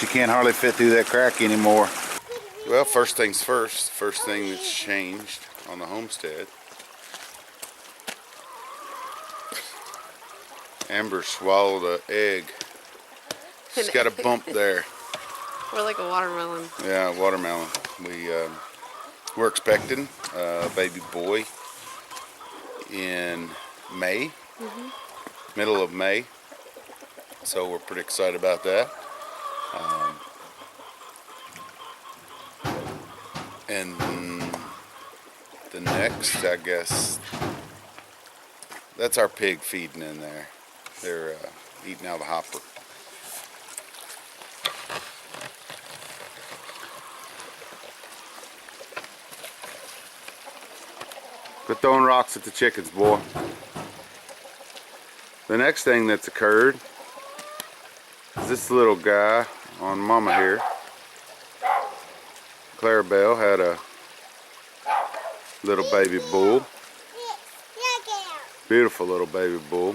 She can't hardly fit through that crack anymore. Well, first things first. First thing that's changed on the homestead. Amber swallowed an egg. She's got a bump there. We're like a watermelon. Yeah, watermelon. We're expecting a baby boy in May, middle of May. So we're pretty excited about that. And the next, I guess, that's our pig feeding in there. They're eating out of the hopper. Quit throwing rocks at the chickens, boy. The next thing that's occurred is this little guy on Mama here. Clarabelle had a little baby bull. Beautiful little baby bull.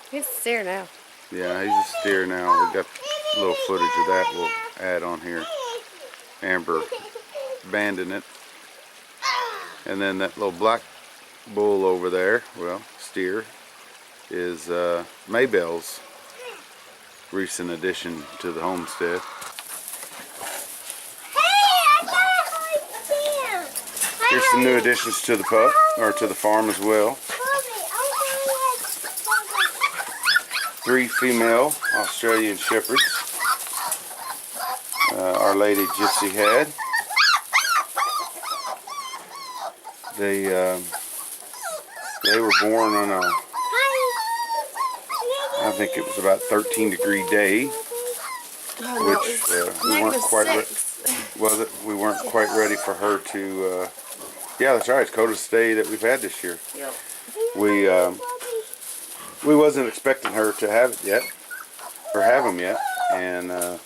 He's a steer now. Yeah, he's a steer now. We got a little footage of that we'll add on here. Amber banding it. And then that little black bull over there, well, steer, is Maybelle's recent addition to the homestead. Here's some new additions to the pup, or to the farm as well. 3 female Australian shepherds. Our Lady Gypsy had. They were born on a, I think it was about 13-degree day, which we weren't quite we weren't quite ready for her to. Yeah, that's right. It's coldest day that we've had this year. Yep. We wasn't expecting her to have it yet, or have them yet, and there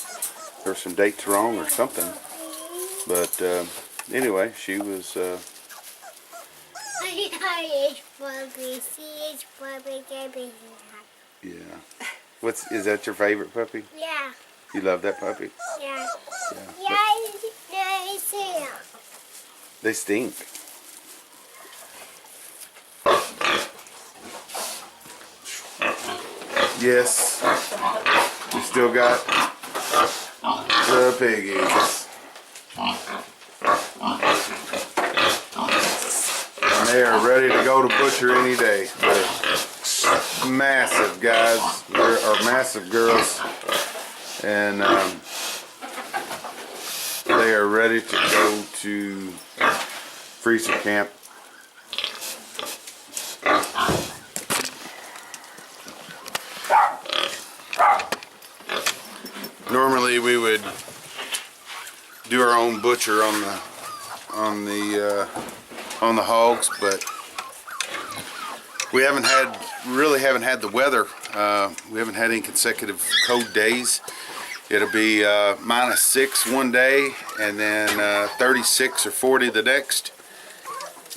were some dates wrong or something. But anyway, she was. Yeah. Is that your favorite puppy? Yeah. You love that puppy? Yeah. Yeah. They stink. Yes. We still got the piggies. And they are ready to go to butcher any day. They're massive guys. They're massive girls. And they are ready to go to freezer camp. Normally we would do our own butcher on the hogs, but we really haven't had the weather. We haven't had any consecutive cold days. It'll be -6 one day, and then 36 or 40 the next,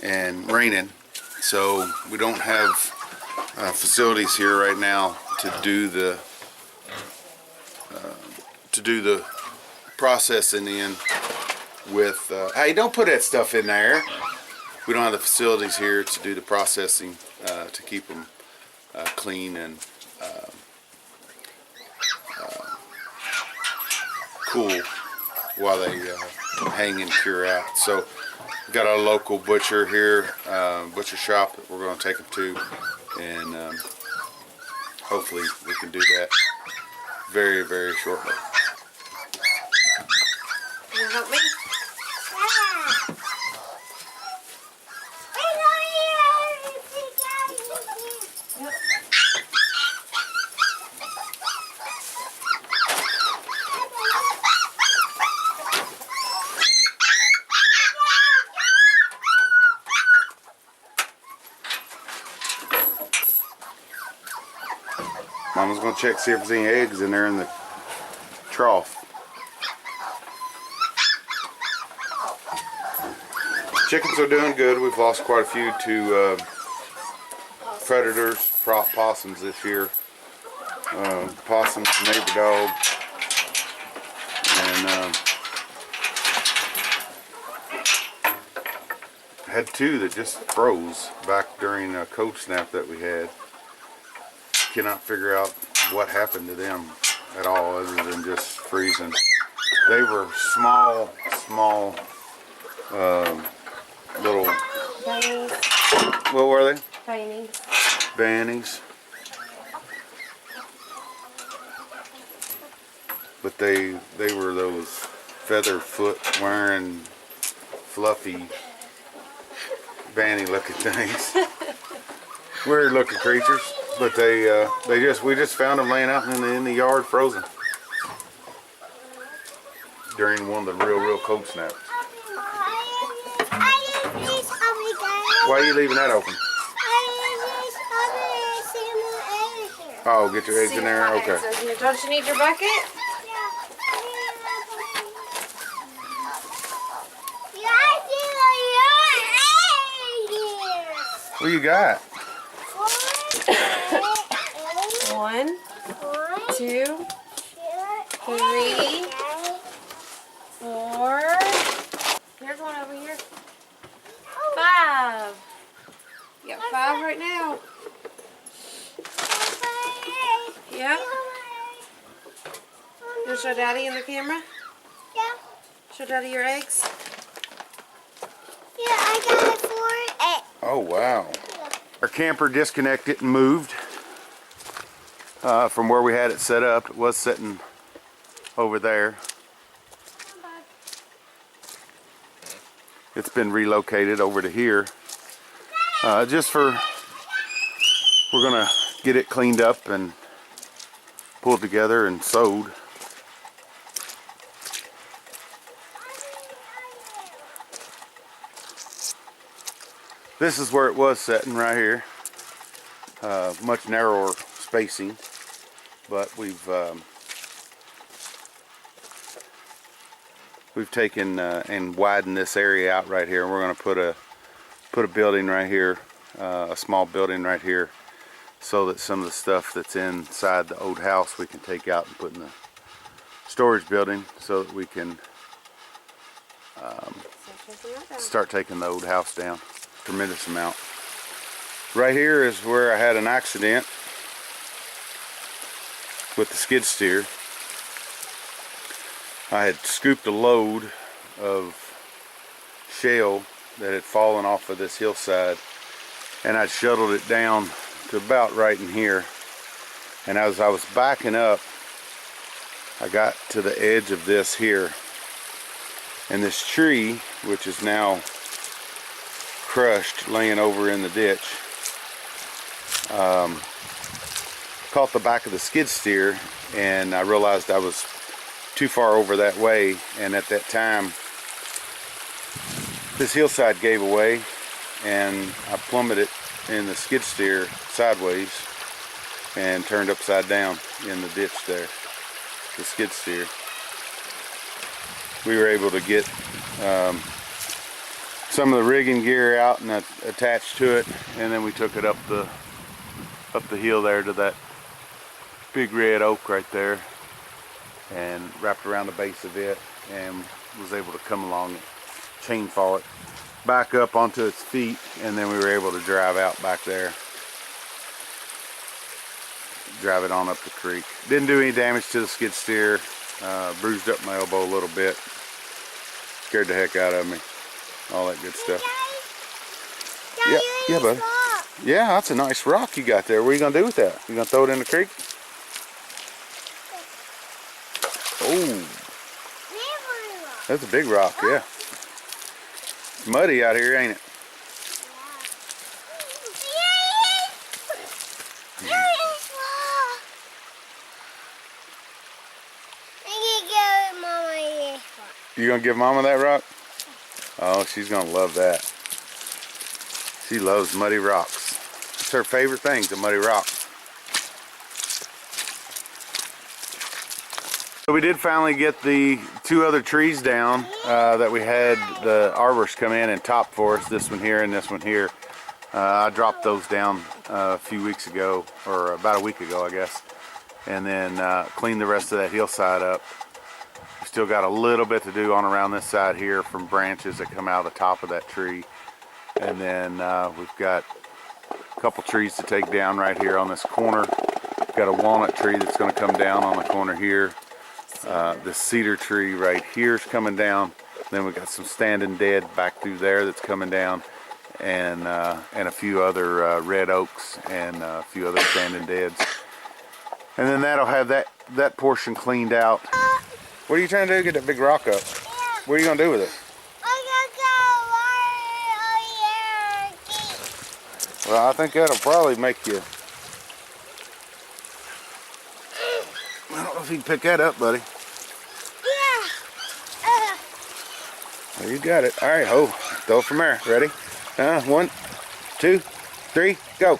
and raining. So we don't have facilities here right now to do the processing in with. Hey, don't put that stuff in there. We don't have the facilities here to do the processing to keep them clean and cool while they hang and cure out. So we've got our local butcher here, butcher shop that we're going to take them to, and hopefully we can do that very, very shortly. You help me? Mama's going to check, see if there's any eggs in there in the trough. Chickens are doing good. We've lost quite a few to predators, possums this year. Possums, neighbor dog, and had two that just froze back during a cold snap that we had. Cannot figure out what happened to them at all other than just freezing. They were small little, Bunnies. what were they? Bunnies. Bannies. But they were those feather foot wearing fluffy banny looking things. Weird looking creatures. But we just found them laying out in the yard frozen during one of the real cold snaps. Why are you leaving that open? Oh, get your eggs in there? Okay. Don't you need your bucket? What do you got? 1, 2, 3, 4. Here's one over here. 5. You got 5 right now. Yep. You show Daddy in the camera? Yeah. Show Daddy your eggs. Yeah, I got 4 eggs. Oh, wow. Our camper disconnected and moved from where we had it set up. It was sitting over there. It's been relocated over to here. We're gonna get it cleaned up and pulled together and sewed. This is where it was sitting right here. Much narrower spacing, but we've taken and widened this area out right here. We're going to put a building right here, a small building right here, so that some of the stuff that's inside the old house we can take out and put in the storage building, so that we can start taking the old house down. Tremendous amount. Right here is where I had an accident with the skid steer. I had scooped a load of shale that had fallen off of this hillside, and I shuttled it down to about right in here. And as I was backing up, I got to the edge of this here, and this tree, which is now crushed, laying over in the ditch, caught the back of the skid steer, and I realized I was too far over that way, and at that time this hillside gave away and I plummeted in the skid steer sideways and turned upside down in the ditch there, the skid steer. We were able to get some of the rigging gear out and attached to it, and then we took it up the hill there to that big red oak right there and wrapped around the base of it, and was able to come along and chain fall it back up onto its feet, and then we were able to drive out back there, drive it on up the creek. Didn't do any damage to the skid steer. Bruised up my elbow a little bit, scared the heck out of me, all that good stuff. Yeah, buddy. Yeah, that's a nice rock you got there. What are you gonna do with that? You gonna throw it in the creek? Oh, that's a big rock. Yeah, it's muddy out here, ain't it? You gonna give Mama that rock? Oh, she's gonna love that. She loves muddy rocks. It's her favorite thing, the muddy rock. So we did finally get the 2 other trees down that we had the arborist come in and top for us. This one here and this one here. I dropped those down a few weeks ago, or about a week ago, I guess, and then cleaned the rest of that hillside up. still got a little bit to do on around this side here from branches that come out of the top of that tree. And then we've got a couple trees to take down right here on this corner. We've got a walnut tree that's going to come down on the corner here. The cedar tree right here is coming down. Then we've got some standing dead back through there that's coming down. And a few other red oaks and a few other standing deads. And then that'll have that portion cleaned out. What are you trying to do? Get that big rock up. Yeah. What are you going to do with it? I'm gonna go water Well, I think that'll probably make you... I don't know if you can pick that up, buddy. Yeah. Well, you got it. All right, ho. Throw it from there. Ready? 1, 2, 3, go.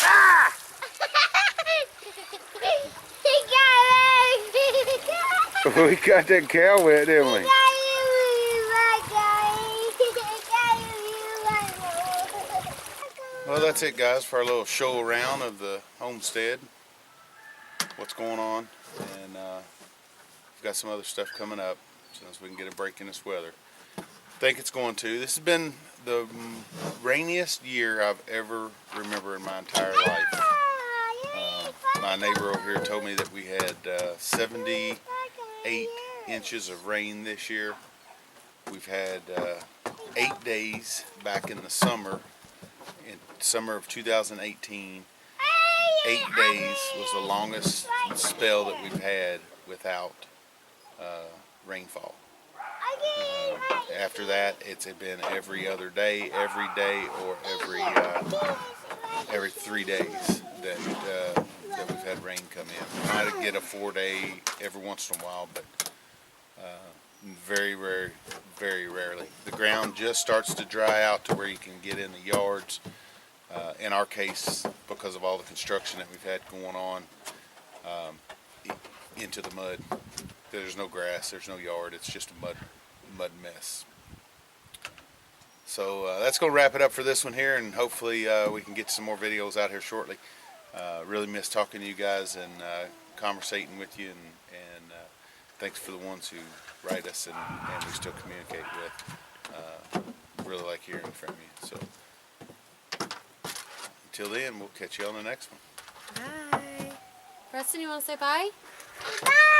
Ah! We got that cow wet, didn't we? Well, that's it, guys, for our little show around of the homestead. What's going on, and we've got some other stuff coming up since we can get a break in this weather. I think it's going to. This has been the rainiest year I've ever remember in my entire life. My neighbor over here told me that we had 78 inches of rain this year. We've had 8 days back in the summer, in summer of 2018. 8 days was the longest spell that we've had without rainfall. After that, it's been every other day, or every 3 days that we've had rain come in. We might get a 4-day every once in a while, but very rarely. The ground just starts to dry out to where you can get in the yards. In our case, because of all the construction that we've had going on, into the mud. There's no grass, there's no yard, it's just a mud mess. So that's going to wrap it up for this one here, and hopefully we can get some more videos out here shortly. Really miss talking to you guys and conversating with you, and thanks for the ones who write us and we still communicate with. Really like hearing from you. So until then, we'll catch you on the next one. Bye. Preston, you want to say bye? Bye.